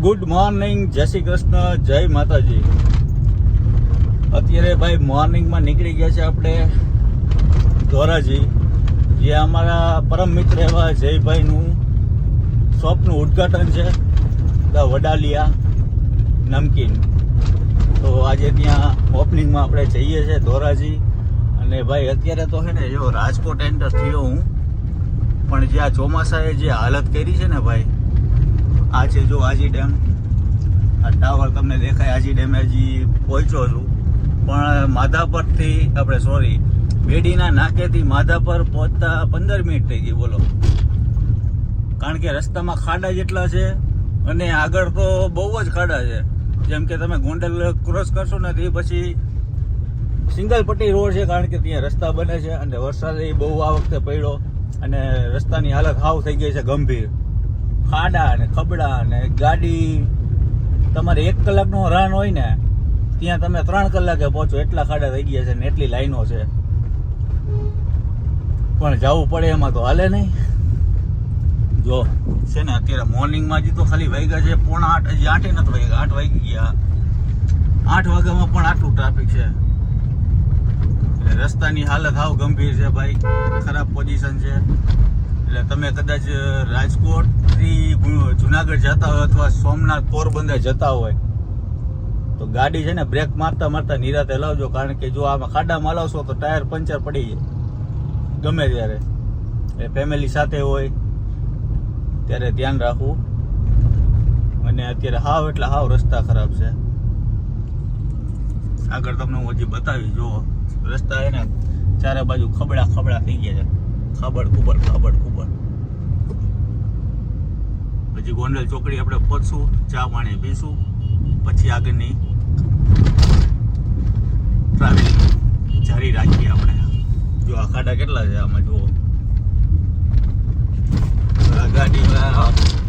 Good morning, જય શ્રી કૃષ્ણ, જય માતાજી. અત્યારે ભાઈ મોર્નિંગમાં નીકળી ગયા છે આપણે ધોરાજી, જે અમારા પરમ મિત્ર એવા જયભાઈનું શોપનું ઉદ્ઘાટન છે, ધ વડાલિયા નમકીન. તો આજે ત્યાં ઓપનિંગમાં આપણે જઈએ છીએ ધોરાજી. અને ભાઈ અત્યારે તો છે ને જો રાજકોટ એન્ટર થયો હું, પણ જે આ ચોમાસાએ જે હાલત કરી છે ને ભાઈ, આ છે જો આજી ડેમ, આ ટાવર તમને દેખાય, આજી ડેમે હજી પહોંચ્યો છું. પણ માધાપરથી આપણે સોરી બેડીના નાકેથી માધાપર પહોંચતા 15 મિનિટ થઈ ગઈ, બોલો. કારણ કે રસ્તામાં ખાડા જેટલા છે અને આગળ તો બહુ જ ખાડા છે. જેમ કે તમે ગોંડલ ક્રોસ કરશો ને તે પછી સિંગલ પટ્ટી રોડ છે, કારણ કે ત્યાં રસ્તા બને છે અને વરસાદ બહુ આ વખતે પડ્યો અને રસ્તાની હાલત હાવ થઈ ગઈ છે ગંભીર. ખાડા અને ખબડા અને ગાડી તમારે 1 કલાકનો રન હોય ને ત્યાં તમે 3 કલાકે પહોંચો, એટલા ખાડા થઈ ગયા છે ને એટલી લાઈનો છે. પણ જવું પડે એમાં તો હાલે નહીં. જો છે ને અત્યારે મોર્નિંગમાં હજી તો ખાલી વાગ્યા છે 7:45, હજી 8 નથી વાગ્યા, 8 વાગી ગયા. 8 વાગ્યામાં પણ આટલું ટ્રાફિક છે. રસ્તાની હાલત હાવ ગંભીર છે ભાઈ, ખરાબ પોઝિશન છે. એટલે તમે કદાચ રાજકોટથી જુનાગઢ જતા હોય અથવા સોમનાથ પોરબંદર જતા હોય તો ગાડી છે ને બ્રેક મારતા મારતા નિરાતે લાવજો, કારણ કે જો આમાં ખાડામાં લાવશો તો ટાયર પંચર પડી જાય ગમે ત્યારે. એ ફેમિલી સાથે હોય ત્યારે ધ્યાન રાખવું. અને અત્યારે હાવ એટલે હાવ રસ્તા ખરાબ છે. આગળ તમને હું હજી બતાવી, જુઓ રસ્તા છે ને ચારે બાજુ ખબડા ખબડા થઈ ગયા છે, ખબડ ખુબડ ખબડ ખુબડ. પછી ગોંડલ ચોકડી આપણે પહોંચશું, ચા પાણી પીશું, પછી આગળની ટ્રાવેલિંગ જારી રાખીએ આપણે. જો આ ખાડા કેટલા છે આમાં જુઓ, આ ગાડી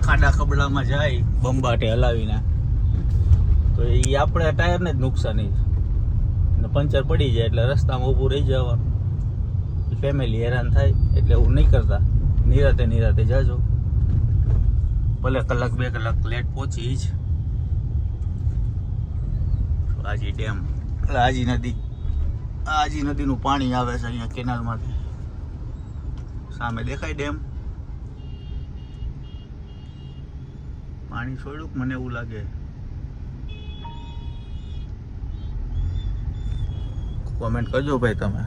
ખાડા ખબડામાં જાય બંબાટે હલાવીને તો એ આપણે ટાયરને જ નુકસાની અને પંચર પડી જાય એટલે રસ્તામાં ઊભું રહી જવાનું. ફેમિલી હેરાન થાય એટલે એવું નહીં કરતા, નિરાતે જાજો. ભલે 1-2 કલાક લેટ પહોંચી જ. આજી ડેમ એટલે આજી નદીનું પાણી આવે છે અહીંયા કેનાલમાંથી. સામે દેખાય ડેમ, પાણી છોડ્યું મને એવું લાગે. કોમેન્ટ કરજો ભાઈ તમે.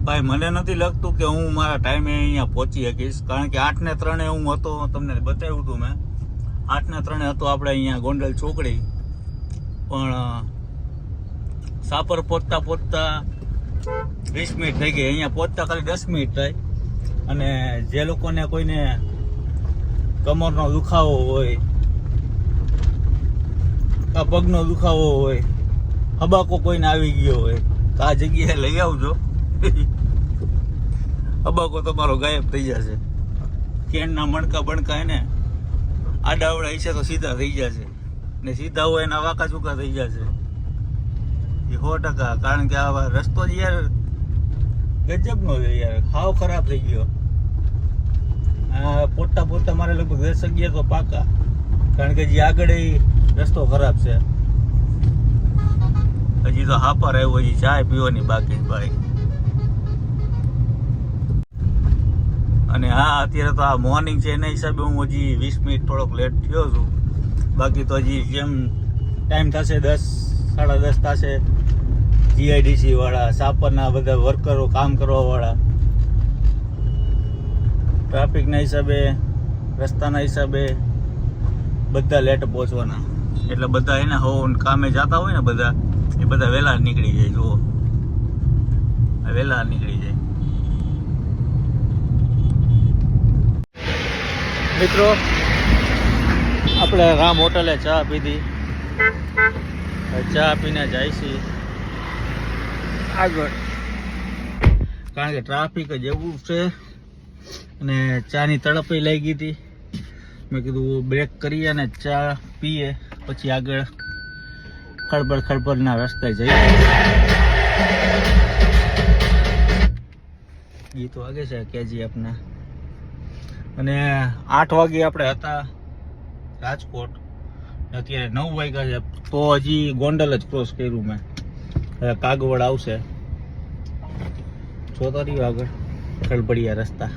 ભાઈ મને નથી લાગતું કે હું મારા ટાઈમે અહીંયા પહોંચી શકીશ, કારણ કે 8:03 હું હતો, તમને બતાવ્યું હતું મેં. 8:03 હતો આપણે અહીંયા ગોંડલ ચોકડી, પણ સાપર પહોંચતા 20 મિનિટ થઈ ગઈ. અહીંયા પહોંચતા ખાલી 10 મિનિટ થાય. અને જે લોકોને કોઈને કમરનો દુખાવો હોય, આ પગનો દુખાવો હોય, હબાકો કોઈને આવી ગયો હોય તો આ જગ્યાએ લઈ આવજો. હબાકો તમારો ગાયબ થઈ જશે. કેનના મણકા બણકા એને આડાવડા હશે તો સીધા થઈ જશે, ને સીધા હોય એના વાંકા ચૂકા થઈ જશે એ 100%. કારણ કે આ રસ્તો જ યાર ગજબનો છે યાર, હાવ ખરાબ થઈ ગયો. આ પોતા મારે લગભગ 10 11 તો પાકા, કારણ કે જે આગળ રસ્તો ખરાબ છે. હજી તો હાપર આવ્યો, હજી ચાય પીવાની બાકી ભાઈ. અને હા અત્યારે તો આ મોર્નિંગ છે એના હિસાબે હું હજી 20 મિનિટ થોડોક લેટ થયો છું. બાકી તો હજી જેમ ટાઈમ થશે 10 સાડા 10 થશે, જીઆઈડીસી વાળા, સાપરના બધા વર્કરો, કામ કરવાવાળા, ટ્રાફિકના હિસાબે, રસ્તાના હિસાબે બધા લેટ પહોંચવાના. એટલે બધા એને કામે જતા હોય ને બધા, એ બધા વહેલા નીકળી જાય. જુઓ વહેલા નીકળી જાય. મિત્રો આપણે રામ હોટલે ચા પીધી, ચા પીને જાય છે આગળ, કારણ કે ટ્રાફિક જ એવું છે. અને ચાની તડપ લાગી હતી, મેં કીધું બ્રેક કરીએ અને ચા પીએ પછી આગળ ખડબડના રસ્તે જઈએ. ગીતો આગે છે KGF ના. અને 8 વાગે આપણે હતા રાજકોટ, અત્યારે 9 વાગ્યા છે તો હજી ગોંડલ જ ક્રોસ કર્યું મેં. હવે કાગવડ આવશે, જોતા રહ્યો આગળ ખળબડિયા રસ્તા.